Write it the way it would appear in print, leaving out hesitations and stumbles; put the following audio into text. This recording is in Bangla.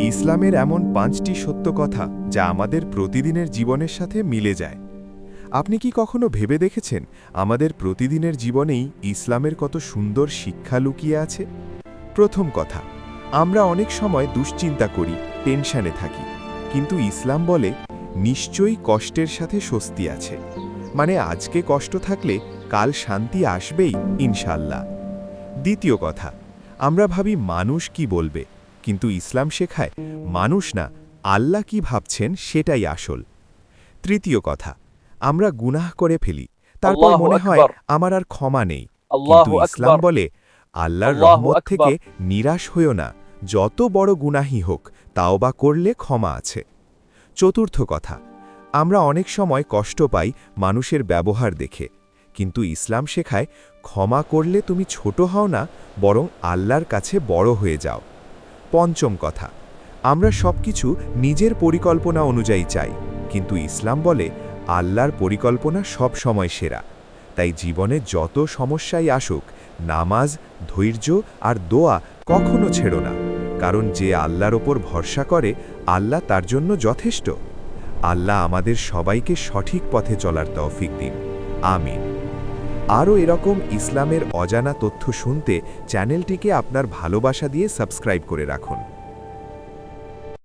ইসলামের এমন ৫টি সত্য কথা যা আমাদের প্রতিদিনের জীবনের সাথে মিলে যায়। আপনি কি কখনো ভেবে দেখেছেন আমাদের প্রতিদিনের জীবনেই ইসলামের কত সুন্দর শিক্ষা লুকিয়ে আছে? প্রথম কথা, আমরা অনেক সময় দুশ্চিন্তা করি, টেনশনে থাকি, কিন্তু ইসলাম বলে নিশ্চয়ই কষ্টের সাথে স্বস্তি আছে। মানে আজকে কষ্ট থাকলে কাল শান্তি আসবেই ইনশাল্লাহ। দ্বিতীয় কথা, আমরা ভাবি মানুষ কি বলবে, কিন্তু ইসলাম শেখায় মানুষ না, আল্লাহ কি ভাবছেন সেটাই আসল। তৃতীয় কথা, আমরা গুনাহ করে ফেলি, তারপর আল্লাহু মনে হয় আকবার, আমার আর ক্ষমা নেই, কিন্তু আল্লাহু ইসলাম আকবার, বলে আল্লাহর আল্লাহু রহমত থেকে আকবার। নিরাশ হইও না, যত বড় গুনাহই হোক তাওবা করলে ক্ষমা আছে। চতুর্থ কথা, আমরা অনেক সময় কষ্ট পাই মানুষের ব্যবহার দেখে, কিন্তু ইসলাম শেখায় ক্ষমা করলে তুমি ছোট হও না, বরং আল্লাহর কাছে বড় হয়ে যাও। পঞ্চম কথা, আমরা সবকিছু নিজের পরিকল্পনা অনুযায়ী চাই, কিন্তু ইসলাম বলে আল্লাহর পরিকল্পনা সব সময় সেরা। তাই জীবনে যত সমস্যাই আসুক, নামাজ, ধৈর্য আর দোয়া কখনো ছেড়ো না, কারণ যে আল্লাহর ওপর ভরসা করে আল্লাহ তার জন্য যথেষ্ট। আল্লাহ আমাদের সবাইকে সঠিক পথে চলার তৌফিক দিন, আমিন। আরও এরকম ইসলামের অজানা তথ্য শুনতে চ্যানেলটিকে আপনার ভালোবাসা দিয়ে সাবস্ক্রাইব করে রাখুন।